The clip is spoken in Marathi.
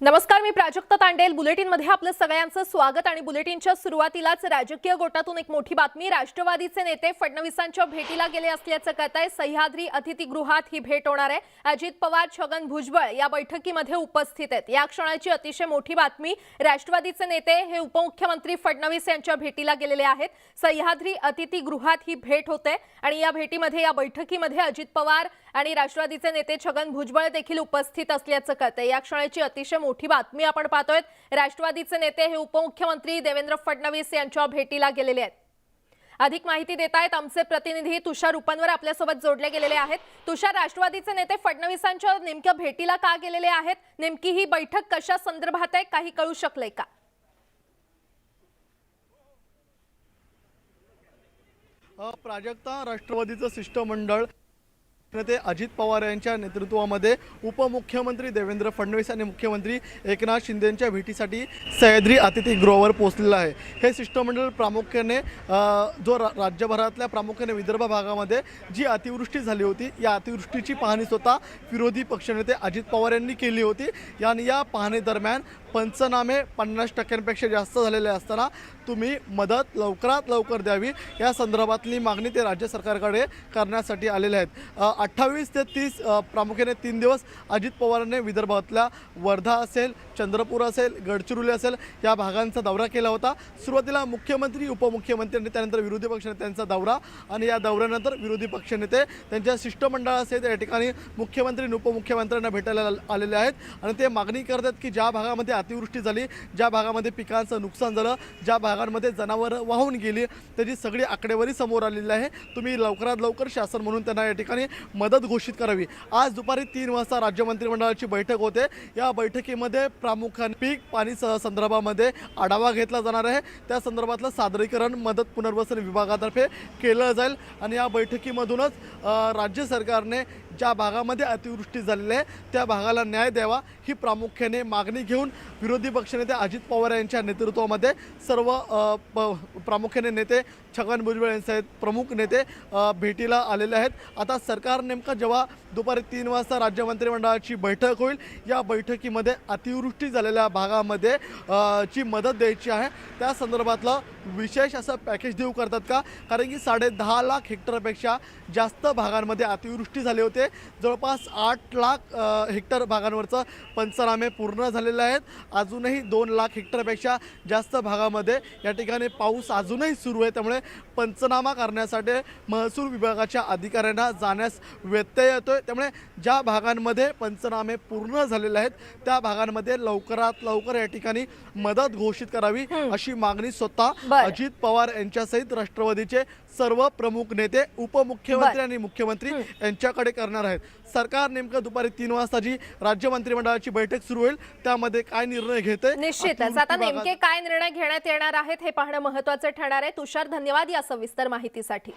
नमस्कार, मी प्राजक्ता तांडेल। बुलेटिनमध्ये आपलं सगळ्यांचं स्वागत। आणि बुलेटिनच्या सुरुवातीलाच राजकीय गोटातून एक मोठी बातमी। राष्ट्रवादीचे नेते फडणवीसांच्या भेटीला गेले असल्याचं कळतंय। सह्याद्री अतिथीगृहात ही भेट होणार आहे। अजित पवार, छगन भुजबळ या बैठकीमध्ये उपस्थित आहेत। या क्षणाची अतिशय मोठी बातमी, राष्ट्रवादीचे नेते हे उपमुख्यमंत्री फडणवीस यांच्या भेटीला गेलेले आहेत। सह्याद्री अतिथीगृहात ही भेट होते आणि या भेटीमध्ये, या बैठकीमध्ये अजित पवार आणि राष्ट्रवादीचे नेते छगन भुजबळ देखील उपस्थित असल्याचं कळतंय। या क्षणाची अतिशय मोठी बातमी आपण पाहतोय। राष्ट्रवादीचे नेते हे उपमुख्यमंत्री देवेंद्र फडणवीस यांच्या भेटीला गेलेले आहेत। अधिक माहिती देत आहेत आमचे प्रतिनिधी तुषार उपनवर आपल्यासोबत जोडले गेलेले आहेत। तुषार, राष्ट्रवादीचे नेते फडणवीसांच्या नेमक्या भेटीला का गेलेले आहेत? नेमकी ही बैठक कशा संदर्भात आहे, काही कळू शकले का? प्राजक्ता, राष्ट्रवादीचं शिष्टमंडळ नेते अजित पवार यांच्या नेतृत्वामध्ये उपमुख्यमंत्री देवेंद्र फडणवीस आणि मुख्यमंत्री एकनाथ शिंदेंच्या भेटीसाठी सह्याद्री अतिथीगृहावर पोहोचलेलं आहे। हे शिष्टमंडळ प्रामुख्याने राज्यभरातल्या प्रामुख्याने विदर्भ भागामध्ये जी अतिवृष्टी झाली होती, या अतिवृष्टीची पाहणी स्वतः विरोधी पक्षनेते अजित पवार यांनी केली होती। या पाहणी दरम्यान पंचनामे 50% जास्त झालेले असताना तुम्ही मदत लवकरात लवकर द्यावी या संदर्भातली मागणी ते राज्य सरकारकडे करण्यासाठी आलेले आहेत। 28 ते 30 प्रामुख्याने 3 दिवस अजित पवारांनी विदर्भातल्या वर्धा असेल, चंद्रपूर असेल, गडचिरोली असेल या भागांचा दौरा केला होता। सुरुवातीला मुख्यमंत्री, उपमुख्यमंत्री आणि त्यानंतर विरोधी पक्षनेत्यांचा दौरा, आणि या दौऱ्यानंतर विरोधी पक्षनेते त्यांच्या शिष्टमंडळासहित या ठिकाणी मुख्यमंत्री आणि उपमुख्यमंत्र्यांना भेटायला आलेले आहेत। आणि ते मागणी करतात की ज्या भागामध्ये अतिवृष्टी झाली, ज्या भागामध्ये पिकांचं नुकसान झालं, ज्या भागांमध्ये जनावरं वाहून गेली, त्याची सगळी आकडेवारी समोर आलेली आहे। तुम्ही लवकरात लवकर शासन म्हणून त्यांना या ठिकाणी मदत घोषित करावी। आज दुपारी 3 वाजता राज्य मंत्रिमंडळाची बैठक होते। या बैठकीमध्ये प्रामुख्याने पीक पाणी संदर्भामध्ये आढावा घेतला जाणार आहे। त्या संदर्भातलं सादरीकरण मदत पुनर्वसन विभागातर्फे केलं जाईल। आणि या बैठकीमधूनच राज्य सरकारने ज्या भागामध्ये अतिवृष्टी झालेली आहे त्या भागाला न्याय द्यावा ही प्रामुख्याने मागणी घेऊन विरोधी पक्षनेते अजित पवार यांच्या नेतृत्वामध्ये सर्व प्रामुख्याने नेते छगन भुजबळ यांचे प्रमुख नेते भेटीला आलेले आहेत। आता सरकार नेमका जेव्हा दुपारी 3 वाजता राज्य मंत्रिमंडळाची बैठक होईल, या बैठकीमध्ये अतिवृष्टी झालेल्या भागामध्ये ची मदत द्यायची आहे, त्या संदर्भातलं विशेष असं पॅकेज देऊ करतात का? कारण की 10.5 लाख हेक्टरपेक्षा जास्त भागांमध्ये अतिवृष्टी झाले होते। जवळपास 8 लाख हेक्टर भागांवरचं पंचनामे पूर्ण झालेले आहेत। अजूनही 2 लाख हेक्टरपेक्षा जास्त भागामध्ये या ठिकाणी पाऊस अजूनही सुरू आहे। त्यामुळे पंचनामा करण्यासाठी महसूल विभागाच्या अधिकाऱ्यांना जाण्यास व्यत्यय येतोय। त्यामुळे ज्या भागांमध्ये पंचनामे पूर्ण झालेले आहेत त्या भागांमध्ये लवकरात लवकर या ठिकाणी मदत घोषित करावी अशी मागणी स्वतः अजित पवार यांच्यासहित राष्ट्रवादीचे सर्व प्रमुख नेते, उपमुख्यमंत्री आणि मुख्यमंत्री यांच्याकडे करणार आहेत। सरकार नेमकं दुपारी 3 वाजता जी राज्य मंत्रिमंडळाची बैठक सुरू होईल त्यामध्ये काय निर्णय घेते, निश्चितच आता नेमके काय निर्णय घेण्यात येणार आहेत हे पाहणं महत्त्वाचं ठरणार आहे। तुषार, धन्यवाद या सविस्तर माहितीसाठी।